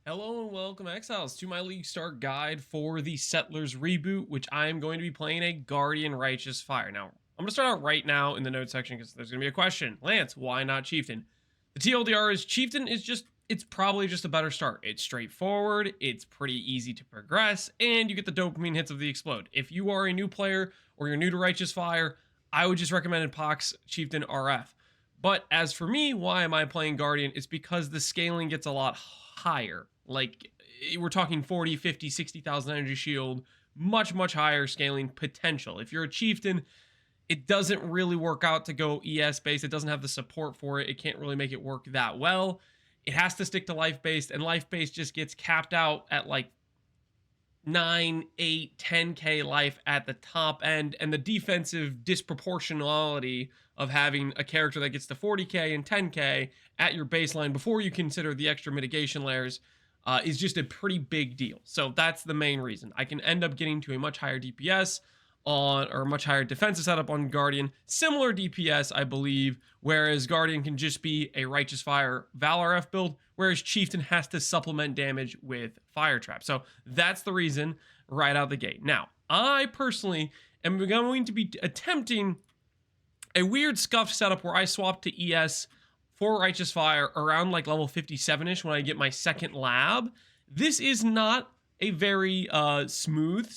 Hello and welcome, Exiles, to my League Start guide for the Settlers Reboot, which I am going to be playing a Guardian Righteous Fire. Now, I'm going to start out right now in the notes section because there's going to be a question. Lance, why not Chieftain? The TLDR is Chieftain is it's probably just a better start. It's straightforward, it's pretty easy to progress, and you get the dopamine hits of the Explode. If you are a new player or you're new to Righteous Fire, I would just recommend Pox Chieftain RF. But as for me, why am I playing Guardian? It's because the scaling gets a lot higher. Like, we're talking 40, 50, 60,000 energy shield, much higher scaling potential. If you're a Chieftain, it doesn't really work out to go ES based. It doesn't have the support for it. It can't really make it work that well. It has to stick to life based, and life based just gets capped out at like 9, 8, 10k life at the top end, and the defensive disproportionality of having a character that gets to 40k and 10k at your baseline before you consider the extra mitigation layers is just a pretty big deal. So that's the main reason. I can end up getting to a much higher DPS on, or much higher defensive setup on Guardian, similar DPS I believe, whereas Guardian can just be a Righteous Fire Valor F build, whereas Chieftain has to supplement damage with Fire Trap. So that's the reason right out the gate. Now, I personally am going to be attempting a weird scuffed setup where I swap to ES for Righteous Fire around like level 57-ish when I get my second lab. This is not a very smooth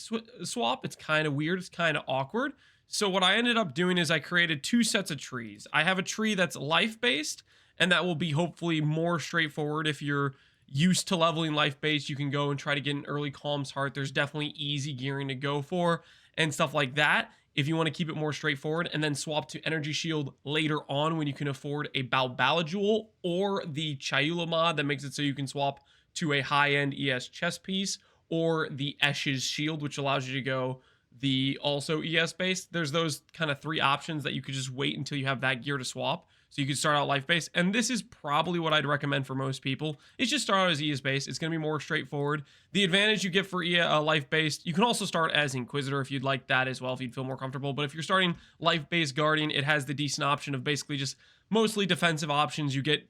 swap. It's kind of weird. It's kind of awkward. So what I ended up doing is I created two sets of trees. I have a tree that's life-based, and that will be hopefully more straightforward. If you're used to leveling life-based, you can go and try to get an early Calm's Heart. There's definitely easy gearing to go for and stuff like that if you want to keep it more straightforward, and then swap to Energy Shield later on when you can afford a Balbala Jewel or the Chayula mod that makes it so you can swap to a high-end ES chest piece, or the Esh's Shield, which allows you to go the also ES based. There's those kind of three options that you could just wait until you have that gear to swap. So you could start out life based, and this is probably what I'd recommend for most people. It's just start out as ES based. It's going to be more straightforward. The advantage you get for life based, you can also start as Inquisitor if you'd like that as well, if you'd feel more comfortable. But if you're starting life based Guardian, it has the decent option of basically just mostly defensive options. You get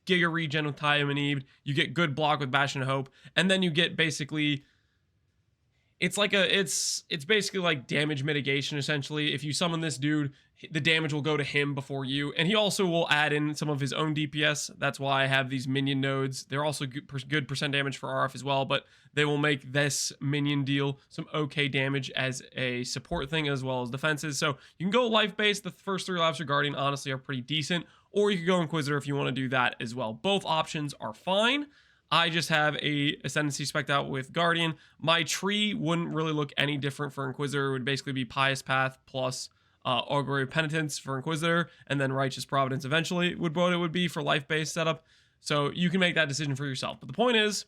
Giga Regen with Time and Eve, you get good block with Bash and Hope, and then you get basically, it's basically like damage mitigation essentially. If you summon this dude, the damage will go to him before you, and he also will add in some of his own DPS. That's why I have these minion nodes. They're also good percent damage for RF as well, but they will make this minion deal some okay damage as a support thing as well as defenses. So you can go life based. The first 3 laps for Guardian honestly are pretty decent, or you could go Inquisitor if you want to do that as well. Both options are fine. I just have a Ascendancy spec'd out with Guardian. My tree wouldn't really look any different for Inquisitor. It would basically be Pious Path plus Augury of Penitence for Inquisitor, and then Righteous Providence eventually would what it would be for life-based setup. So you can make that decision for yourself. But the point is,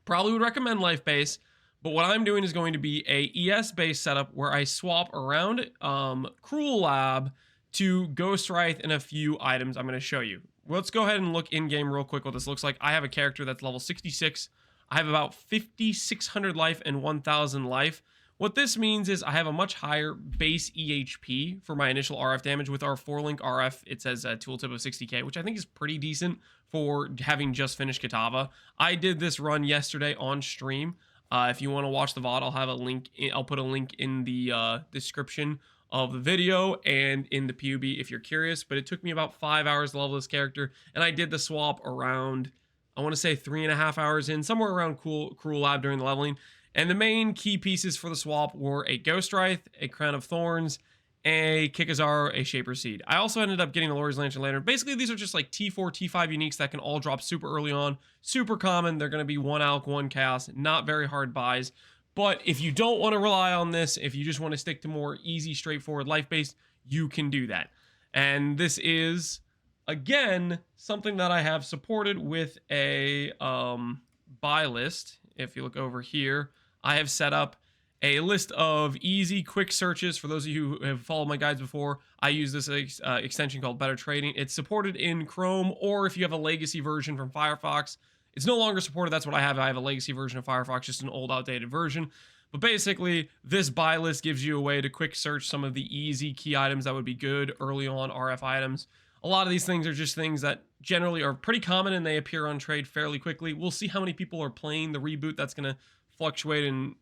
probably would recommend life-based, but what I'm doing is going to be a ES-based setup where I swap around Cruel Lab to Ghost Wraith and a few items I'm going to show you. Let's go ahead and look in-game real quick what this looks like. I have a character that's level 66. I have about 5,600 life and 1,000 life. What this means is I have a much higher base EHP for my initial RF damage. With our 4-link RF, it says a tooltip of 60k, which I think is pretty decent for having just finished Kitava. I did this run yesterday on stream. If you want to watch the VOD, I'll have a link. I'll put a link in the description of the video and in the PUB if you're curious. But it took me about 5 hours to level this character, and I did the swap around, I want to say 3.5 hours in, somewhere around Cruel Lab during the leveling. And the main key pieces for the swap were a Ghost Wraith, a Crown of Thorns, a Kikazar, a Shaper Seed. I also ended up getting a Lori's Lantern. Basically, these are just like T4, T5 uniques that can all drop super early on. Super common. They're going to be 1 Alch, 1 Chaos. Not very hard buys. But if you don't want to rely on this, if you just want to stick to more easy, straightforward life-based, you can do that. And this is, again, something that I have supported with a buy list. If you look over here, I have set up a list of easy, quick searches. For those of you who have followed my guides before, I use this extension called Better Trading. It's supported in Chrome, or if you have a legacy version from Firefox, it's no longer supported. That's what I have. I have a legacy version of Firefox, just an old, outdated version. But basically, this buy list gives you a way to quick search some of the easy key items that would be good early on RF items. A lot of these things are just things that generally are pretty common and they appear on trade fairly quickly. We'll see how many people are playing the reboot. That's going to fluctuate and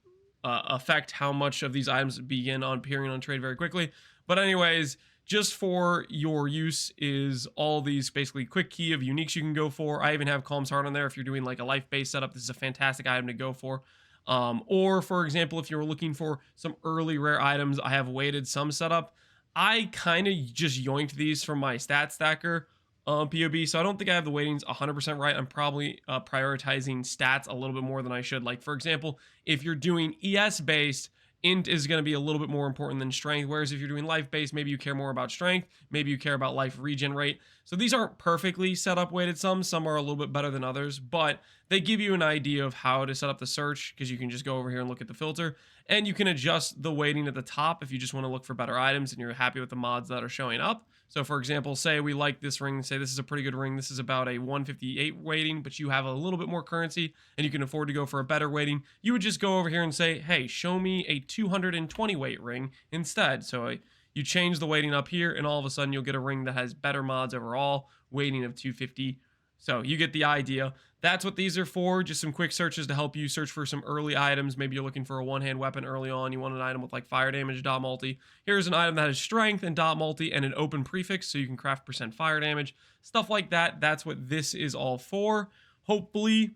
affect how much of these items begin on appearing on trade very quickly. But anyways, just for your use is all these basically quick key of uniques you can go for. I even have Calm's Heart on there. If you're doing like a life-based setup, this is a fantastic item to go for. Or for example, if you're looking for some early rare items, I have weighted some setup. I kind of just yoinked these from my stat stacker POB, so I don't think I have the weightings 100% right. I'm probably prioritizing stats a little bit more than I should. Like for example, if you're doing ES based, int is going to be a little bit more important than strength, whereas if you're doing life based, maybe you care more about strength, maybe you care about life regen rate. So these aren't perfectly set up weighted. Some are a little bit better than others, but they give you an idea of how to set up the search, because you can just go over here and look at the filter, and you can adjust the weighting at the top if you just want to look for better items and you're happy with the mods that are showing up. So for example, say we like this ring, say this is a pretty good ring, this is about a 158 weighting, but you have a little bit more currency and you can afford to go for a better weighting, you would just go over here and say, hey, show me a 220 weight ring instead. So you change the weighting up here and all of a sudden you'll get a ring that has better mods overall, weighting of 250. So you get the idea. That's what these are for, just some quick searches to help you search for some early items. Maybe you're looking for a one-hand weapon early on. You want an item with like fire damage, dot multi. Here's an item that has strength and dot multi and an open prefix, so you can craft % fire damage. Stuff like that. That's what this is all for. Hopefully,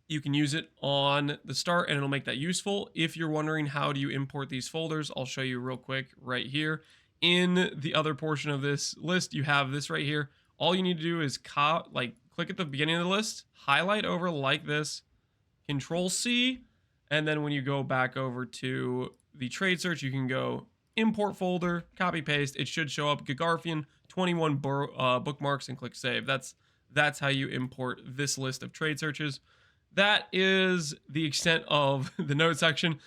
you can use it on the start and it'll make that useful. If you're wondering how do you import these folders, I'll show you real quick right here. In the other portion of this list, you have this right here. All you need to do is click at the beginning of the list, highlight over like this, Control C, and then when you go back over to the trade search, you can go import folder, copy paste. It should show up Gagarfian 21 bookmarks and click save. That's how you import this list of trade searches. That is the extent of the note section.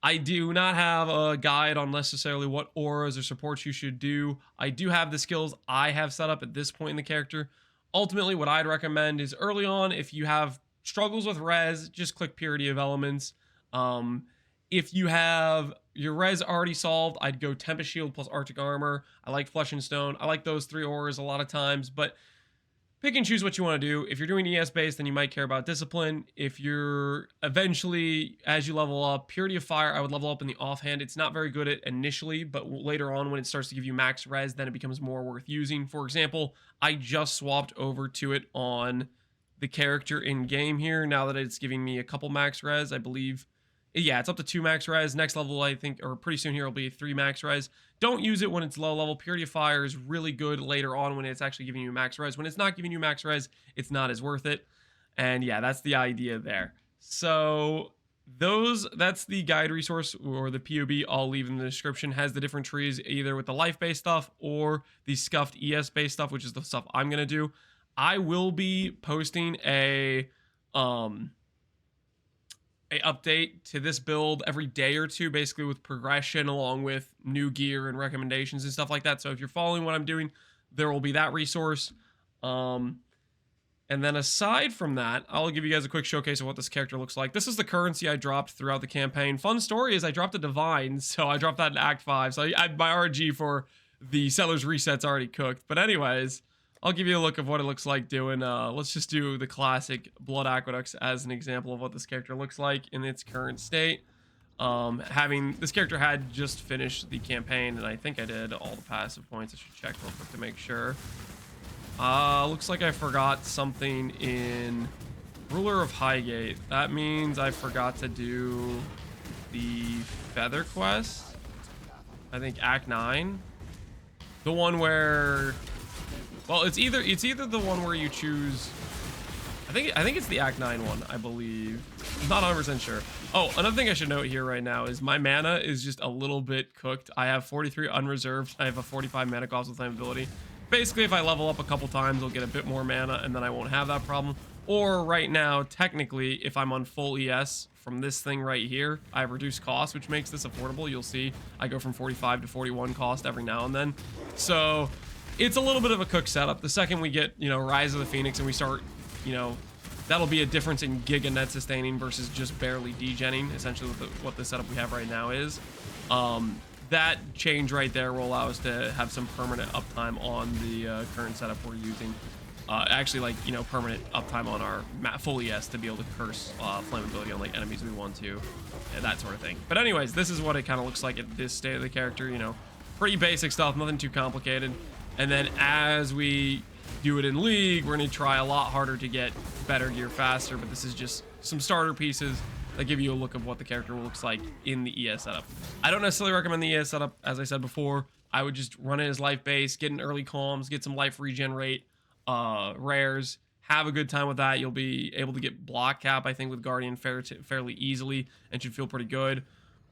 I do not have a guide on necessarily what auras or supports you should do. I do have the skills I have set up at this point in the character. Ultimately, what I'd recommend is early on, if you have struggles with res, just click Purity of Elements. If you have your res already solved, I'd go Tempest Shield plus Arctic Armor. I like Flesh and Stone. I like those 3 auras a lot of times, but pick and choose what you want to do. If you're doing ES based, then you might care about Discipline. If you're eventually, as you level up, Purity of Fire, I would level up in the offhand. It's not very good at initially, but later on when it starts to give you max res, then it becomes more worth using. For example, I just swapped over to it on the character in game here. Now that it's giving me a couple max res, I believe. Yeah, it's up to 2 max res. Next level, I think, or pretty soon here, will be 3 max res. Don't use it when it's low level. Purity of Fire is really good later on when it's actually giving you max res. When it's not giving you max res, it's not as worth it. And yeah, that's the idea there. So that's the guide resource, or the POB I'll leave in the description. Has the different trees either with the life-based stuff or the scuffed ES-based stuff, which is the stuff I'm going to do. I will be posting a update to this build every day or two, basically with progression along with new gear and recommendations and stuff like that. So if you're following what I'm doing, there will be that resource. And then aside from that, I'll give you guys a quick showcase of what this character looks like. This is the currency I dropped throughout the campaign. Fun story is I dropped a Divine, so I dropped that in Act 5. So my RG for the Seller's Reset's already cooked. But anyways, I'll give you a look of what it looks like doing. Let's just do the classic Blood Aqueducts as an example of what this character looks like in its current state. This character had just finished the campaign, and I think I did all the passive points. I should check real quick to make sure. Looks like I forgot something in Ruler of Highgate. That means I forgot to do the Feather Quest. I think Act 9. The one where... Well, it's either the one where you choose. I think it's the Act 9 one, I believe. I'm not 100% sure. Oh, another thing I should note here right now is my mana is just a little bit cooked. I have 43 unreserved. I have a 45 mana cost with time ability. Basically, if I level up a couple times, I'll get a bit more mana, and then I won't have that problem. Or right now, technically, if I'm on full ES from this thing right here, I have reduced cost, which makes this affordable. You'll see I go from 45 to 41 cost every now and then. So it's a little bit of a cook setup. The second we get, Rise of the Phoenix and we start, that'll be a difference in giga net sustaining versus just barely degenning, essentially what the setup we have right now is. that change right there will allow us to have some permanent uptime on the current setup we're using. Actually, like, you know, permanent uptime on our full ES to be able to curse flammability on like enemies we want to, and that sort of thing. But anyways, this is what it kind of looks like at this state of the character. You know, pretty basic stuff, nothing too complicated. And then as we do it in League, we're going to try a lot harder to get better gear faster. But this is just some starter pieces that give you a look of what the character looks like in the ES setup. I don't necessarily recommend the ES setup, as I said before. I would just run it as life base, get an early calms, get some life regen rate, rares, have a good time with that. You'll be able to get block cap, I think, with Guardian fairly easily, and should feel pretty good.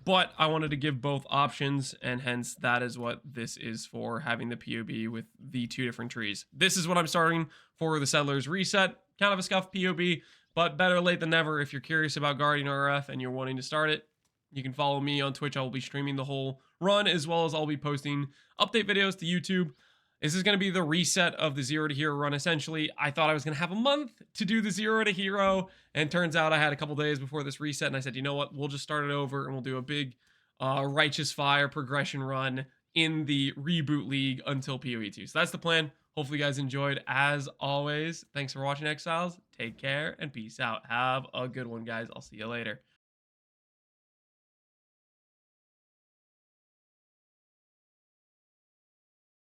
But I wanted to give both options, and hence that is what this is for, having the POB with the two different trees. This is what I'm starting for the Settlers reset. Kind of a scuffed POB, but better late than never. If you're curious about Guardian RF and you're wanting to start it, you can follow me on Twitch. I will be streaming the whole run, as well as I'll be posting update videos to YouTube. This is going to be the reset of the 0 to hero run, essentially. I thought I was going to have a month to do the 0 to hero, and turns out I had a couple days before this reset, and I said, you know what, we'll just start it over, and we'll do a big Righteous Fire progression run in the Reboot League until PoE 2. So that's the plan. Hopefully you guys enjoyed. As always, thanks for watching, Exiles. Take care, and peace out. Have a good one, guys. I'll see you later.